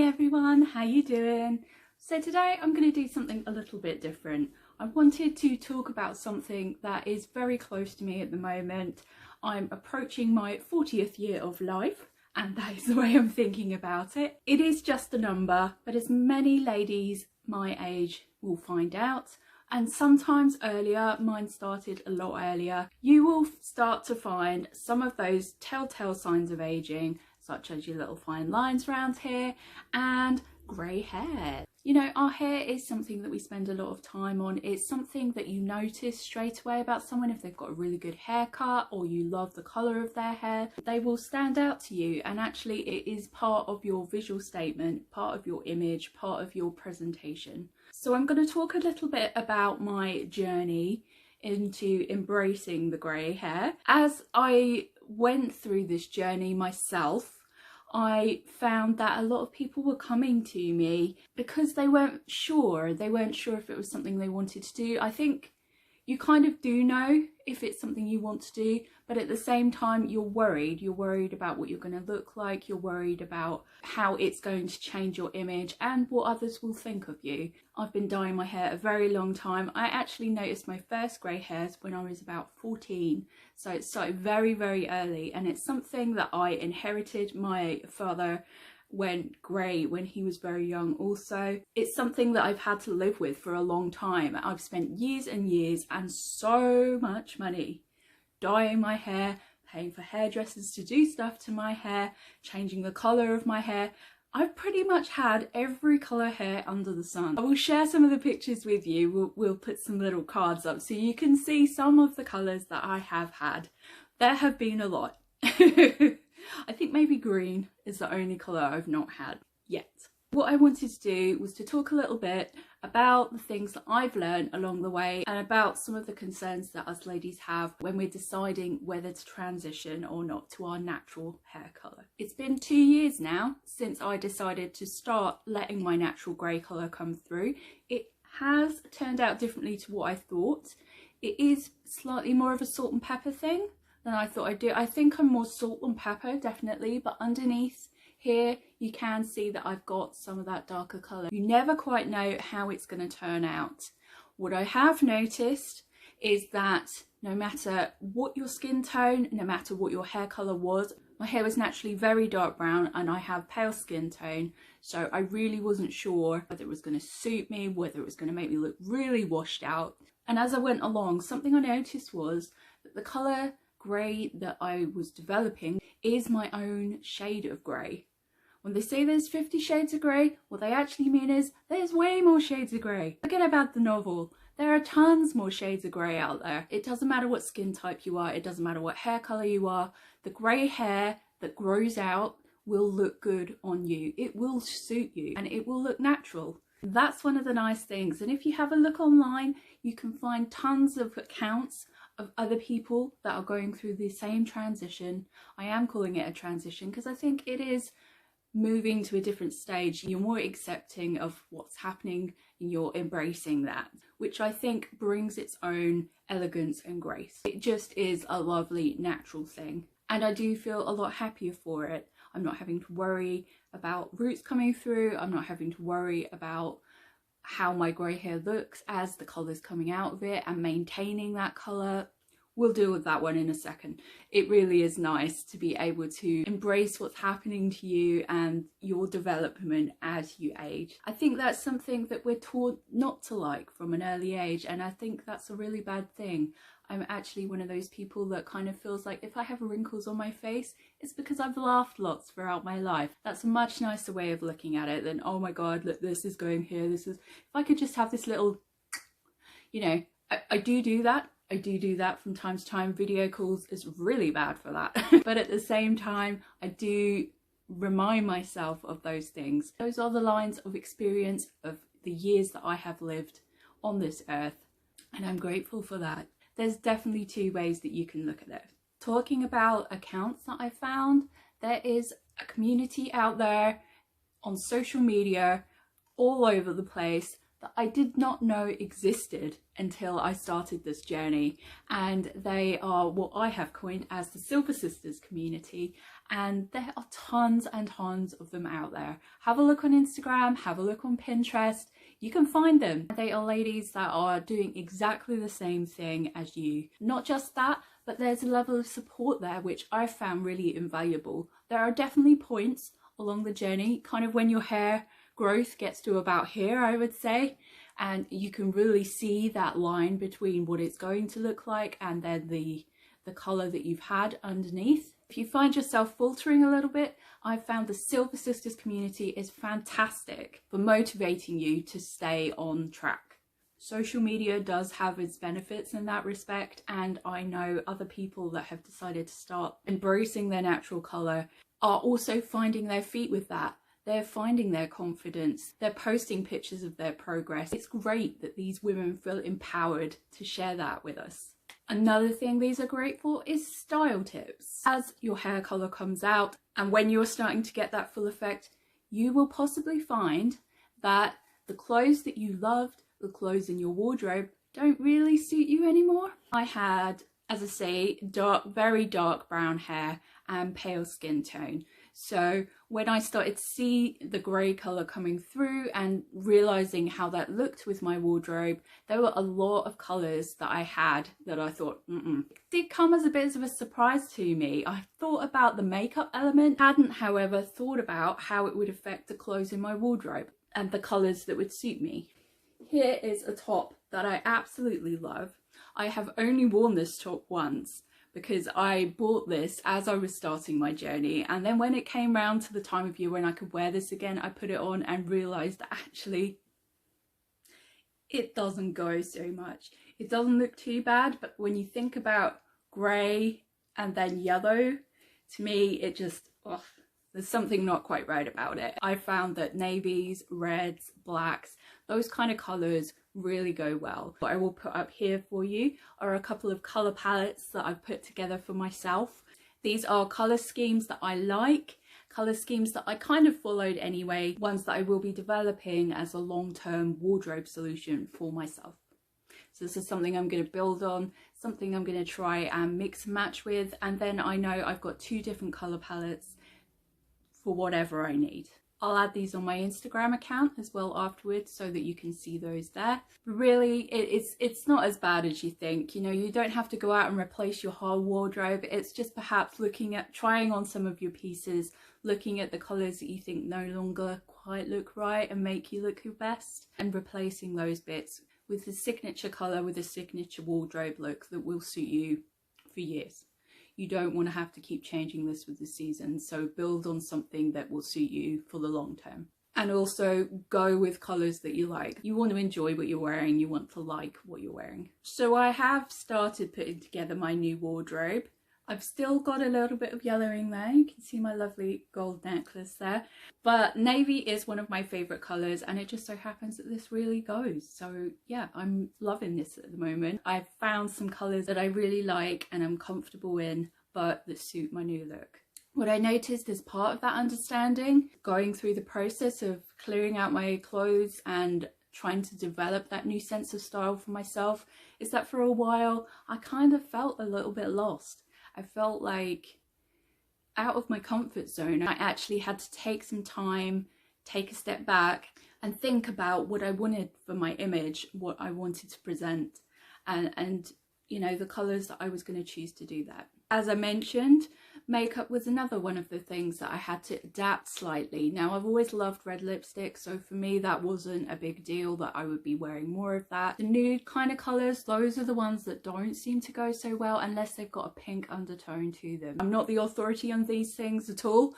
everyone, how you doing? So today I'm going to do something a little bit different. I wanted to talk about something that is very close to me at the moment. I'm approaching my 40th year of life, and that is the way I'm thinking about it. It is just a number, but as many ladies my age will find out, and sometimes earlier, mine started a lot earlier, you will start to find some of those telltale signs of aging, such as your little fine lines around here and grey hair. You know, our hair is something that we spend a lot of time on. It's something that you notice straight away about someone. If they've got a really good haircut or you love the colour of their hair, they will stand out to you, and actually it is part of your visual statement, part of your image, part of your presentation. So I'm going to talk a little bit about my journey into embracing the grey hair. As I went through this journey myself, I found that a lot of people were coming to me because they weren't sure if it was something they wanted to do. I think you kind of do know if it's something you want to do, but at the same time you're worried about what you're going to look like, you're worried about how it's going to change your image and what others will think of you. I've been dyeing my hair a very long time. I actually noticed my first grey hairs when I was about 14, so it started very, very early, and it's something that I inherited. My father went grey when he was very young also. It's something that I've had to live with for a long time. I've spent years and years and so much money dyeing my hair, paying for hairdressers to do stuff to my hair, changing the colour of my hair. I've pretty much had every colour hair under the sun. I will share some of the pictures with you. We'll put some little cards up so you can see some of the colours that I have had. There have been a lot. I think maybe green is the only colour I've not had yet. What I wanted to do was to talk a little bit about the things that I've learned along the way and about some of the concerns that us ladies have when we're deciding whether to transition or not to our natural hair colour. It's been 2 years now since I decided to start letting my natural grey colour come through. It has turned out differently to what I thought. It is slightly more of a salt and pepper thing than I thought I'd do. I think I'm more salt and pepper, definitely, but underneath here you can see that I've got some of that darker colour. You never quite know how it's going to turn out. What I have noticed is that no matter what your skin tone, no matter what your hair colour was, my hair was naturally very dark brown and I have pale skin tone, so I really wasn't sure whether it was going to suit me, whether it was going to make me look really washed out. And as I went along, something I noticed was that the colour grey that I was developing is my own shade of grey. When they say there's 50 shades of grey, what they actually mean is there's way more shades of grey. Forget about the novel. There are tons more shades of grey out there. It doesn't matter what skin type you are, it doesn't matter what hair colour you are, the grey hair that grows out will look good on you. It will suit you and it will look natural. That's one of the nice things. And if you have a look online, you can find tons of accounts of other people that are going through the same transition. I am calling it a transition because I think it is moving to a different stage. You're more accepting of what's happening and you're embracing that, which I think brings its own elegance and grace. It just is a lovely natural thing, and I do feel a lot happier for it. I'm not having to worry about roots coming through. I'm not having to worry about how my grey hair looks as the colour's coming out of it and maintaining that colour. We'll deal with that one in a second. It really is nice to be able to embrace what's happening to you and your development as you age. I think that's something that we're taught not to like from an early age, and I think that's a really bad thing. I'm actually one of those people that kind of feels like if I have wrinkles on my face, it's because I've laughed lots throughout my life. That's a much nicer way of looking at it than, oh my god, look, this is going here, this is... If I could just have this little, you know, I do that. I do that from time to time. Video calls is really bad for that. But at the same time, I do remind myself of those things. Those are the lines of experience of the years that I have lived on this earth, and I'm grateful for that. There's definitely two ways that you can look at it. Talking about accounts that I found, there is a community out there on social media all over the place that I did not know existed until I started this journey, and they are what I have coined as the Silver Sisters community, and there are tons and tons of them out there. Have a look on Instagram, have a look on Pinterest, you can find them. They are ladies that are doing exactly the same thing as you. Not just that, but there's a level of support there which I found really invaluable. There are definitely points along the journey, kind of when your hair growth gets to about here, I would say, and you can really see that line between what it's going to look like and then the colour that you've had underneath. If you find yourself faltering a little bit, I've found the Silver Sisters community is fantastic for motivating you to stay on track. Social media does have its benefits in that respect, and I know other people that have decided to start embracing their natural colour are also finding their feet with that. They're finding their confidence, they're posting pictures of their progress. It's great that these women feel empowered to share that with us. Another thing these are great for is style tips. As your hair colour comes out and when you're starting to get that full effect, you will possibly find that the clothes that you loved, the clothes in your wardrobe, don't really suit you anymore. I had, as I say, very dark brown hair and pale skin tone. So when I started to see the grey colour coming through and realising how that looked with my wardrobe, there were a lot of colours that I had that I thought, It did come as a bit of a surprise to me. I thought about the makeup element, hadn't however thought about how it would affect the clothes in my wardrobe and the colours that would suit me. Here is a top that I absolutely love. I have only worn this top once, because I bought this as I was starting my journey, and then when it came round to the time of year when I could wear this again, I put it on and realised that actually it doesn't go so much. It doesn't look too bad, but when you think about grey and then yellow, to me it just, there's something not quite right about it. I found that navies, reds, blacks, those kind of colours really go well. What I will put up here for you are a couple of colour palettes that I've put together for myself. These are colour schemes that I like, colour schemes that I kind of followed anyway, ones that I will be developing as a long-term wardrobe solution for myself. So this is something I'm going to build on, something I'm going to try and mix and match with, and then I know I've got 2 different colour palettes for whatever I need. I'll add these on my Instagram account as well afterwards so that you can see those there. But really, it's not as bad as you think. You know, you don't have to go out and replace your whole wardrobe. It's just perhaps looking at trying on some of your pieces, looking at the colours that you think no longer quite look right and make you look your best, and replacing those bits with a signature colour, with a signature wardrobe look that will suit you for years. You don't want to have to keep changing this with the season, so build on something that will suit you for the long term. And also go with colours that you like. You want to enjoy what you're wearing, you want to like what you're wearing. So I have started putting together my new wardrobe. I've still got a little bit of yellowing there, you can see my lovely gold necklace there. But navy is one of my favourite colours, and it just so happens that this really goes. So yeah, I'm loving this at the moment. I've found some colours that I really like and I'm comfortable in, but that suit my new look. What I noticed as part of that understanding, going through the process of clearing out my clothes and trying to develop that new sense of style for myself, is that for a while I kind of felt a little bit lost. I felt like out of my comfort zone. I actually had to take some time, take a step back and think about what I wanted for my image, what I wanted to present, and you know, the colours that I was going to choose to do that. As I mentioned, makeup was another one of the things that I had to adapt slightly. Now, I've always loved red lipstick, so for me that wasn't a big deal that I would be wearing more of that. The nude kind of colours, those are the ones that don't seem to go so well unless they've got a pink undertone to them. I'm not the authority on these things at all.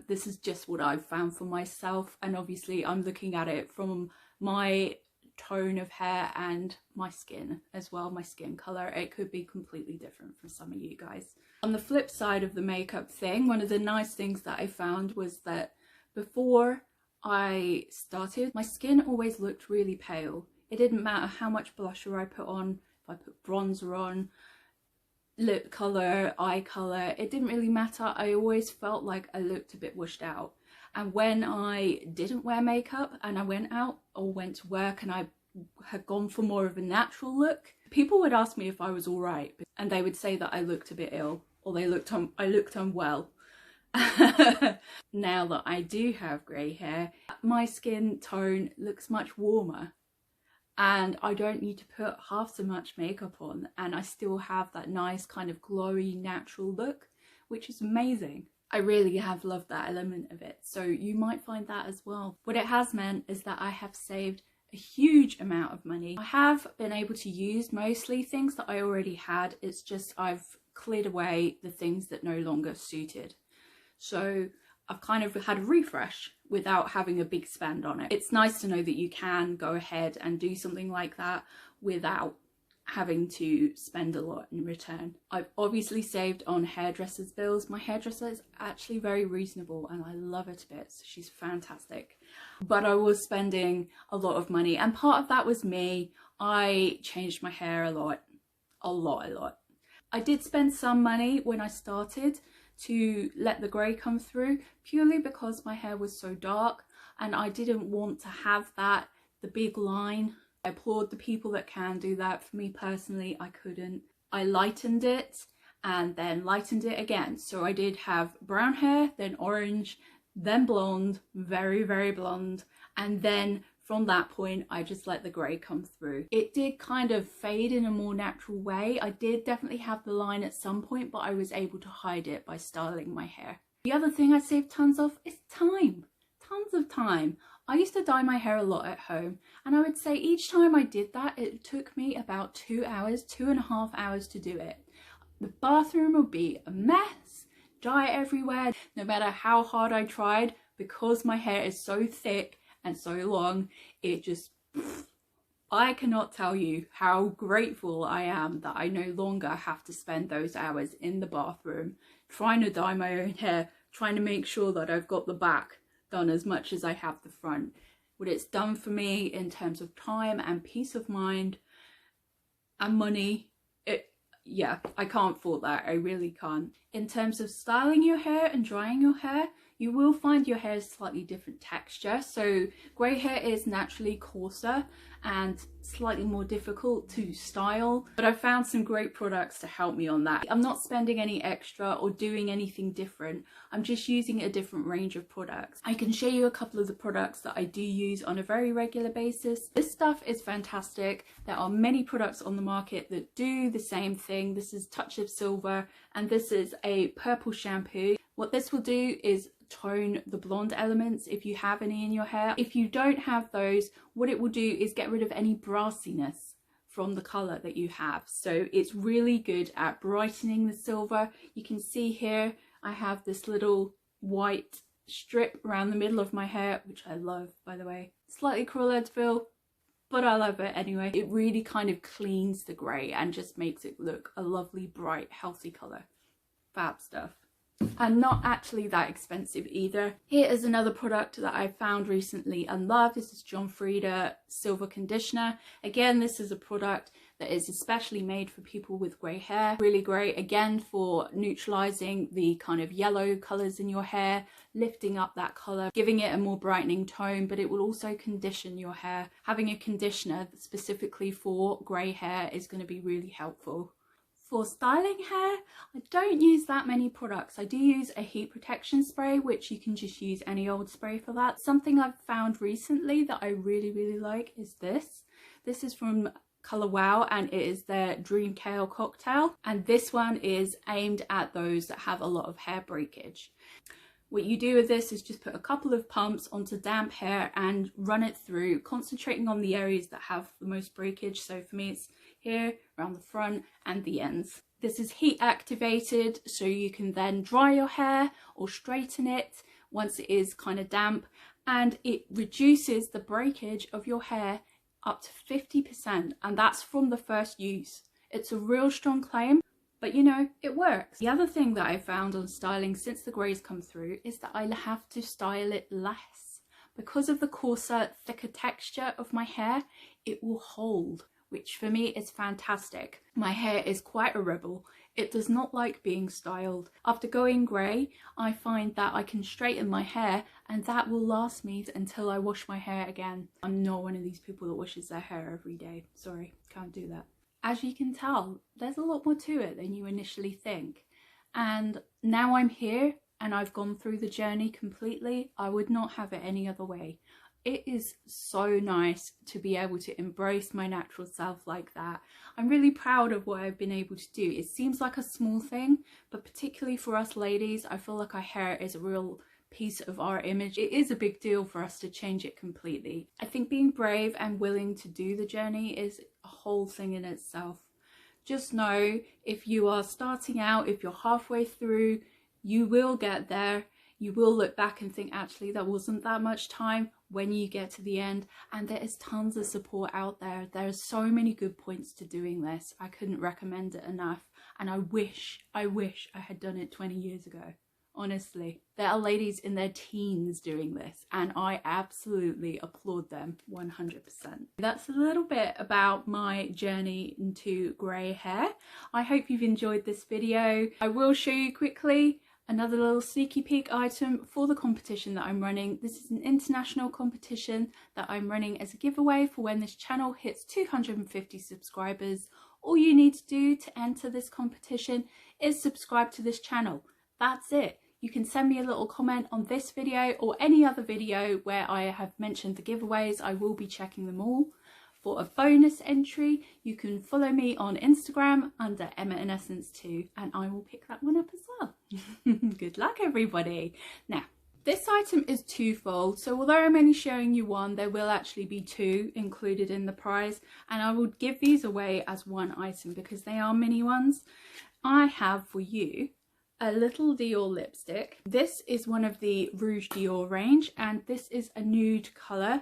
This is just what I've found for myself, and obviously I'm looking at it from my tone of hair and my skin as well, my skin colour. It could be completely different from some of you guys. On the flip side of the makeup thing, one of the nice things that I found was that before I started, my skin always looked really pale. It didn't matter how much blusher I put on, if I put bronzer on, lip colour, eye colour, it didn't really matter. I always felt like I looked a bit washed out. And when I didn't wear makeup and I went out or went to work and I had gone for more of a natural look, people would ask me if I was all right, and they would say that I looked a bit ill, or I looked unwell. Now that I do have grey hair, my skin tone looks much warmer and I don't need to put half so much makeup on, and I still have that nice kind of glowy natural look, which is amazing. I really have loved that element of it, so you might find that as well. What it has meant is that I have saved a huge amount of money. I have been able to use mostly things that I already had, it's just I've cleared away the things that no longer suited. So I've kind of had a refresh without having a big spend on it. It's nice to know that you can go ahead and do something like that without having to spend a lot in return. I've obviously saved on hairdresser's bills. My hairdresser is actually very reasonable and I love her to bits. She's fantastic. But I was spending a lot of money, and part of that was me. I changed my hair a lot. I did spend some money when I started to let the grey come through, purely because my hair was so dark and I didn't want to have the big line. I applaud the people that can do that. For me personally, I couldn't. I lightened it and then lightened it again. So I did have brown hair, then orange, then blonde, very, very blonde. And then from that point, I just let the grey come through. It did kind of fade in a more natural way. I did definitely have the line at some point, but I was able to hide it by styling my hair. The other thing I saved tons of is time. Tons of time. I used to dye my hair a lot at home, and I would say each time I did that, it took me about 2 hours, 2.5 hours to do it. The bathroom would be a mess, dye everywhere, no matter how hard I tried, because my hair is so thick and so long, it just, I cannot tell you how grateful I am that I no longer have to spend those hours in the bathroom trying to dye my own hair, trying to make sure that I've got the back done as much as I have the front. What it's done for me in terms of time and peace of mind and money, yeah, I can't fault that. I really can't. In terms of styling your hair and drying your hair, you will find your hair is slightly different texture. So grey hair is naturally coarser and slightly more difficult to style, but I found some great products to help me on that. I'm not spending any extra or doing anything different. I'm just using a different range of products. I can show you a couple of the products that I do use on a very regular basis. This stuff is fantastic. There are many products on the market that do the same thing. This is Touch of Silver, and this is a purple shampoo. What this will do is tone the blonde elements if you have any in your hair. If you don't have those, what it will do is get rid of any brassiness from the colour that you have. So it's really good at brightening the silver. You can see here I have this little white strip around the middle of my hair, which I love, by the way. Slightly cruel Edville, but I love it anyway. It really kind of cleans the grey and just makes it look a lovely, bright, healthy colour. Fab stuff. And not actually that expensive either. Here is another product that I found recently and love. This is John Freida Silver Conditioner. Again, this is a product that is especially made for people with grey hair. Really great, again, for neutralising the kind of yellow colours in your hair, lifting up that colour, giving it a more brightening tone, but it will also condition your hair. Having a conditioner specifically for grey hair is going to be really helpful. For styling hair, I don't use that many products. I do use a heat protection spray, which you can just use any old spray for that. Something I've found recently that I really like is this. This is from Colour Wow, and it is their Dream Kale Cocktail. And this one is aimed at those that have a lot of hair breakage. What you do with this is just put a couple of pumps onto damp hair and run it through, concentrating on the areas that have the most breakage. So for me, it's here, around the front and the ends. This is heat activated, so you can then dry your hair or straighten it once it is kind of damp, and it reduces the breakage of your hair up to 50%, and that's from the first use. It's a real strong claim, but you know, it works. The other thing that I found on styling since the greys come through is that I have to style it less. Because of the coarser, thicker texture of my hair, it will hold, which for me is fantastic. My hair is quite a rebel. It does not like being styled. After going grey, I find that I can straighten my hair and that will last me until I wash my hair again. I'm not one of these people that washes their hair every day. Sorry, can't do that. As you can tell, there's a lot more to it than you initially think. And now I'm here and I've gone through the journey completely. I would not have it any other way. It is so nice to be able to embrace my natural self like that. I'm really proud of what I've been able to do. It seems like a small thing, but particularly for us ladies, I feel like our hair is a real piece of our image. It is a big deal for us to change it completely. I think being brave and willing to do the journey is a whole thing in itself. Just know, if you are starting out, if you're halfway through, you will get there. You will look back and think, actually, that wasn't that much time when you get to the end. And there is tons of support out there. There are so many good points to doing this. I couldn't recommend it enough. And I wish I had done it 20 years ago. Honestly, there are ladies in their teens doing this and I absolutely applaud them 100%. That's a little bit about my journey into grey hair. I hope you've enjoyed this video. I will show you quickly another little sneaky peek item for the competition that I'm running. This is an international competition that I'm running as a giveaway for when this channel hits 250 subscribers. All you need to do to enter this competition is subscribe to this channel. That's it. You can send me a little comment on this video or any other video where I have mentioned the giveaways. I will be checking them all. For a bonus entry, you can follow me on Instagram under emmainessence too, and I will pick that one up as well. Good luck, everybody. Now, this item is twofold, so although I'm only showing you one, there will actually be two included in the prize, and I will give these away as one item because they are mini ones. I have for you a little Dior lipstick. This is one of the Rouge Dior range and this is a nude colour.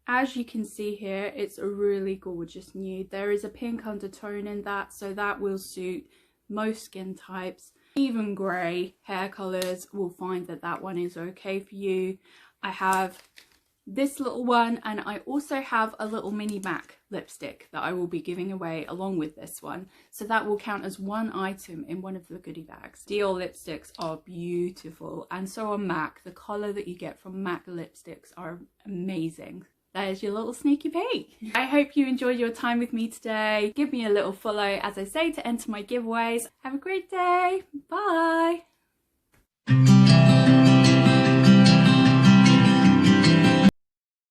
As you can see here, it's a really gorgeous nude. There is a pink undertone in that, so that will suit most skin types. Even grey hair colours will find that that one is okay for you. I have this little one and I also have a little mini MAC lipstick that I will be giving away along with this one, so that will count as one item in one of the goodie bags. Dior lipsticks are beautiful and so are MAC. The colour that you get from MAC lipsticks are amazing. There's your little sneaky peek. I hope you enjoyed your time with me today. Give me a little follow, as I say, to enter my giveaways. Have a great day. Bye.